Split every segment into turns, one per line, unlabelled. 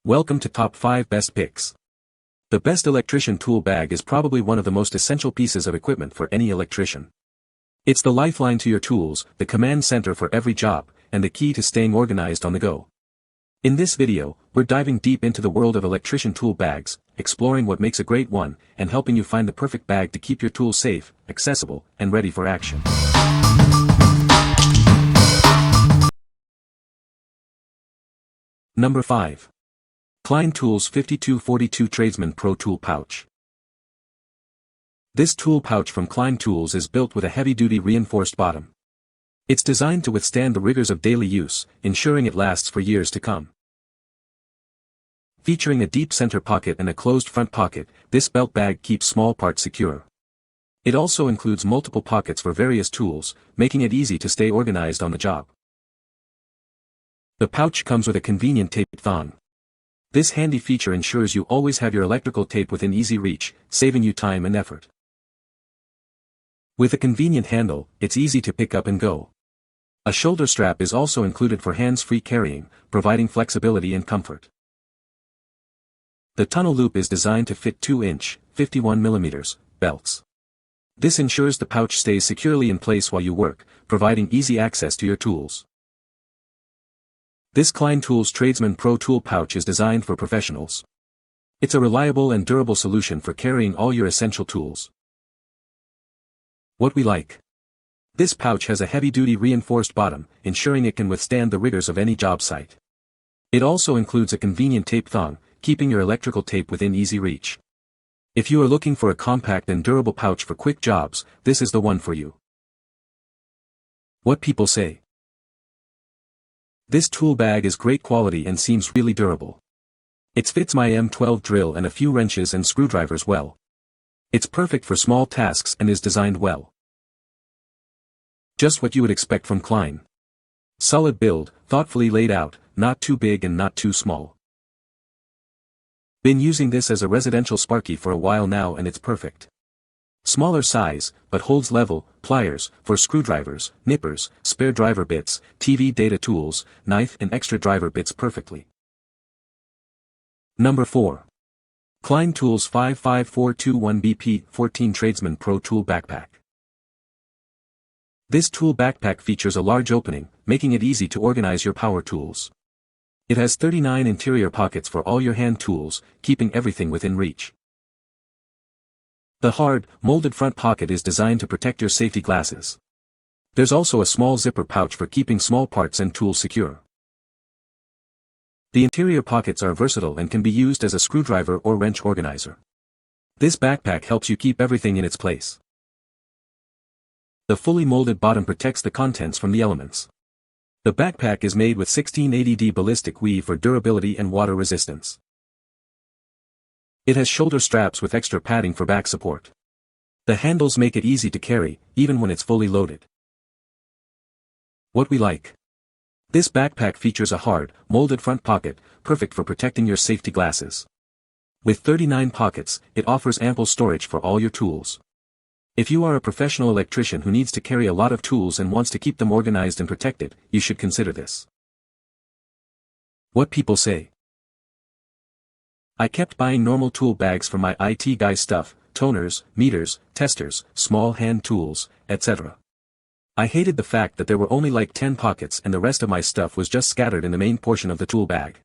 Welcome to Top 5 Best Picks. The best electrician tool bag is probably one of the most essential pieces of equipment for any electrician. It's the lifeline to your tools, the command center for every job, and the key to staying organized on the go. In this video, we're diving deep into the world of electrician tool bags, exploring what makes a great one, and helping you find the perfect bag to keep your tools safe, accessible, and ready for action. Number 5. Klein Tools 5242 Tradesman Pro Tool Pouch. This tool pouch from Klein Tools is built with a heavy-duty reinforced bottom. It's designed to withstand the rigors of daily use, ensuring it lasts for years to come. Featuring a deep center pocket and a closed front pocket, this belt bag keeps small parts secure. It also includes multiple pockets for various tools, making it easy to stay organized on the job. The pouch comes with a convenient tape thong. This handy feature ensures you always have your electrical tape within easy reach, saving you time and effort. With a convenient handle, it's easy to pick up and go. A shoulder strap is also included for hands-free carrying, providing flexibility and comfort. The tunnel loop is designed to fit 2-inch, 51mm, belts. This ensures the pouch stays securely in place while you work, providing easy access to your tools. This Klein Tools Tradesman Pro Tool Pouch is designed for professionals. It's a reliable and durable solution for carrying all your essential tools. What we like. This pouch has a heavy-duty reinforced bottom, ensuring it can withstand the rigors of any job site. It also includes a convenient tape thong, keeping your electrical tape within easy reach. If you are looking for a compact and durable pouch for quick jobs, this is the one for you. What people say. This tool bag is great quality and seems really durable. It fits my M12 drill and a few wrenches and screwdrivers well. It's perfect for small tasks and is designed well. Just what you would expect from Klein. Solid build, thoughtfully laid out, not too big and not too small. Been using this as a residential Sparky for a while now and it's perfect. Smaller size, but holds level, pliers, for screwdrivers, nippers, spare driver bits, TV data tools, knife and extra driver bits perfectly. Number 4. Klein Tools 55421BP 14 Tradesman Pro Tool Backpack. This tool backpack features a large opening, making it easy to organize your power tools. It has 39 interior pockets for all your hand tools, keeping everything within reach. The hard, molded front pocket is designed to protect your safety glasses. There's also a small zipper pouch for keeping small parts and tools secure. The interior pockets are versatile and can be used as a screwdriver or wrench organizer. This backpack helps you keep everything in its place. The fully molded bottom protects the contents from the elements. The backpack is made with 1680D ballistic weave for durability and water resistance. It has shoulder straps with extra padding for back support. The handles make it easy to carry, even when it's fully loaded. What we like. This backpack features a hard, molded front pocket, perfect for protecting your safety glasses. With 39 pockets, it offers ample storage for all your tools. If you are a professional electrician who needs to carry a lot of tools and wants to keep them organized and protected, you should consider this. What people say. I kept buying normal tool bags for my IT guy stuff, toners, meters, testers, small hand tools, etc. I hated the fact that there were only like 10 pockets and the rest of my stuff was just scattered in the main portion of the tool bag.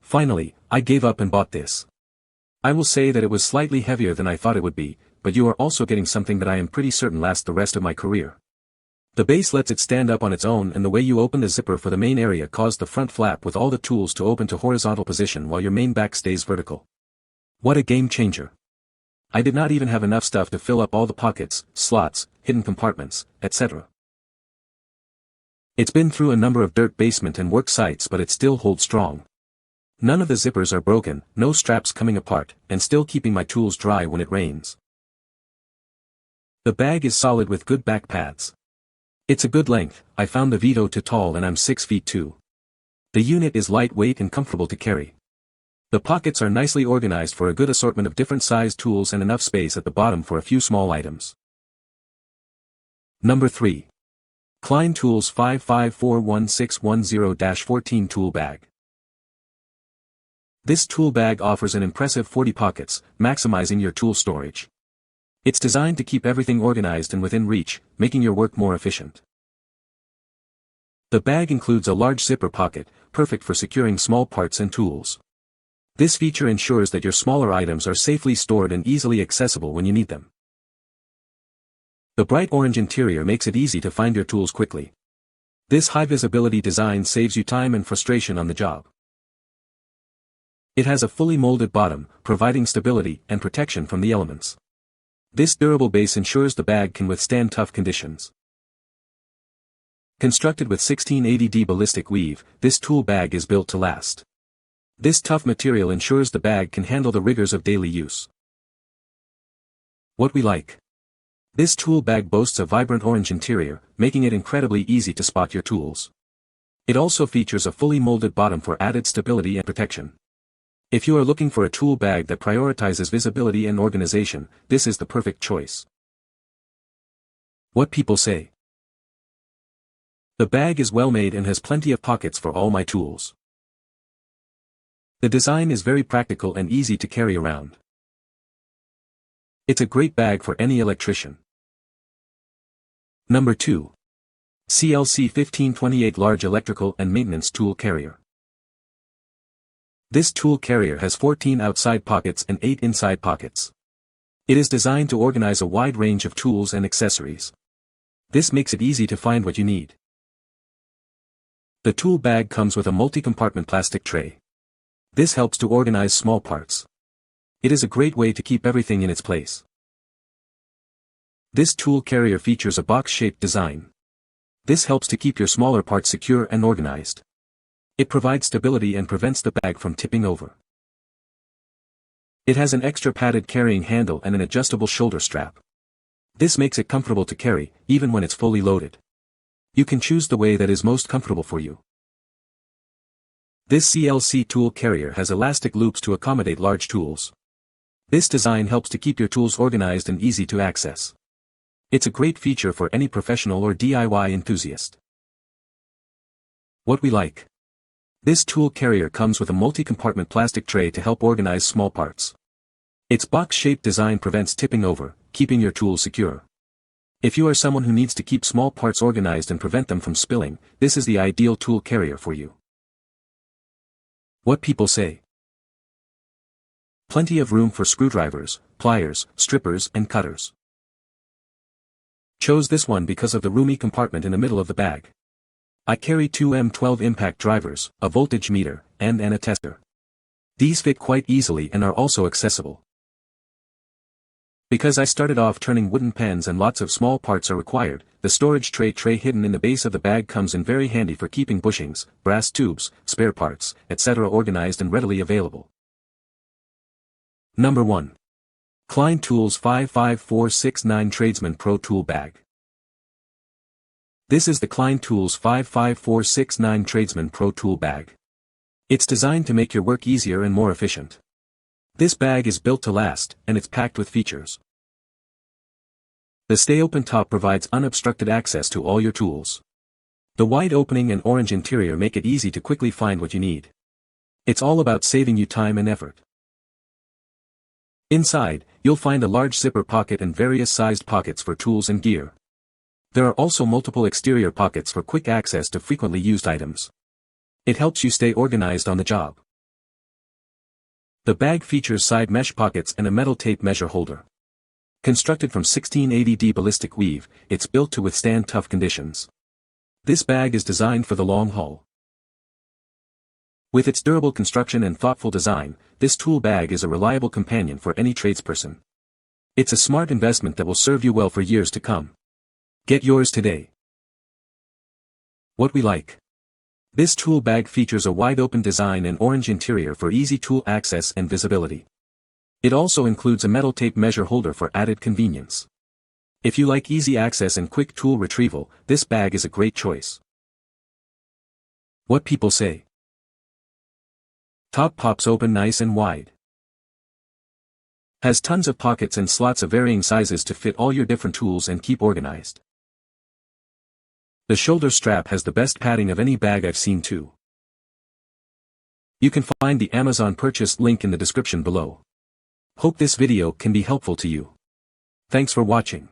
Finally, I gave up and bought this. I will say that it was slightly heavier than I thought it would be, but you are also getting something that I am pretty certain lasts the rest of my career. The base lets it stand up on its own and the way you open the zipper for the main area caused the front flap with all the tools to open to horizontal position while your main back stays vertical. What a game changer. I did not even have enough stuff to fill up all the pockets, slots, hidden compartments, etc. It's been through a number of dirt basement and work sites but it still holds strong. None of the zippers are broken, no straps coming apart, and still keeping my tools dry when it rains. The bag is solid with good back pads. It's a good length, I found the Vito too tall and I'm 6 feet 2. The unit is lightweight and comfortable to carry. The pockets are nicely organized for a good assortment of different sized tools and enough space at the bottom for a few small items. Number 3. Klein Tools 5541610-14 Tool Bag. This tool bag offers an impressive 40 pockets, maximizing your tool storage. It's designed to keep everything organized and within reach, making your work more efficient. The bag includes a large zipper pocket, perfect for securing small parts and tools. This feature ensures that your smaller items are safely stored and easily accessible when you need them. The bright orange interior makes it easy to find your tools quickly. This high-visibility design saves you time and frustration on the job. It has a fully molded bottom, providing stability and protection from the elements. This durable base ensures the bag can withstand tough conditions. Constructed with 1680D ballistic weave, this tool bag is built to last. This tough material ensures the bag can handle the rigors of daily use. What we like. This tool bag boasts a vibrant orange interior, making it incredibly easy to spot your tools. It also features a fully molded bottom for added stability and protection. If you are looking for a tool bag that prioritizes visibility and organization, this is the perfect choice. What people say. The bag is well made and has plenty of pockets for all my tools. The design is very practical and easy to carry around. It's a great bag for any electrician. Number 2. CLC 1528 Large Electrical and Maintenance Tool Carrier. This tool carrier has 14 outside pockets and 8 inside pockets. It is designed to organize a wide range of tools and accessories. This makes it easy to find what you need. The tool bag comes with a multi-compartment plastic tray. This helps to organize small parts. It is a great way to keep everything in its place. This tool carrier features a box-shaped design. This helps to keep your smaller parts secure and organized. It provides stability and prevents the bag from tipping over. It has an extra padded carrying handle and an adjustable shoulder strap. This makes it comfortable to carry, even when it's fully loaded. You can choose the way that is most comfortable for you. This CLC tool carrier has elastic loops to accommodate large tools. This design helps to keep your tools organized and easy to access. It's a great feature for any professional or DIY enthusiast. What we like. This tool carrier comes with a multi-compartment plastic tray to help organize small parts. Its box-shaped design prevents tipping over, keeping your tools secure. If you are someone who needs to keep small parts organized and prevent them from spilling, this is the ideal tool carrier for you. What people say. Plenty of room for screwdrivers, pliers, strippers, and cutters. Chose this one because of the roomy compartment in the middle of the bag. I carry 2 M12 impact drivers, a voltage meter, and an attester. These fit quite easily and are also accessible. Because I started off turning wooden pens and lots of small parts are required, the storage tray hidden in the base of the bag comes in very handy for keeping bushings, brass tubes, spare parts, etc. organized and readily available. Number 1. Klein Tools 55469 Tradesman Pro Tool Bag. This is the Klein Tools 55469 Tradesman Pro Tool Bag. It's designed to make your work easier and more efficient. This bag is built to last, and it's packed with features. The stay-open top provides unobstructed access to all your tools. The wide opening and orange interior make it easy to quickly find what you need. It's all about saving you time and effort. Inside, you'll find a large zipper pocket and various sized pockets for tools and gear. There are also multiple exterior pockets for quick access to frequently used items. It helps you stay organized on the job. The bag features side mesh pockets and a metal tape measure holder. Constructed from 1680D ballistic weave, it's built to withstand tough conditions. This bag is designed for the long haul. With its durable construction and thoughtful design, this tool bag is a reliable companion for any tradesperson. It's a smart investment that will serve you well for years to come. Get yours today. What we like. This tool bag features a wide-open design and orange interior for easy tool access and visibility. It also includes a metal tape measure holder for added convenience. If you like easy access and quick tool retrieval, this bag is a great choice. What people say. Top pops open nice and wide. Has tons of pockets and slots of varying sizes to fit all your different tools and keep organized. The shoulder strap has the best padding of any bag I've seen too. You can find the Amazon purchase link in the description below. Hope this video can be helpful to you. Thanks for watching.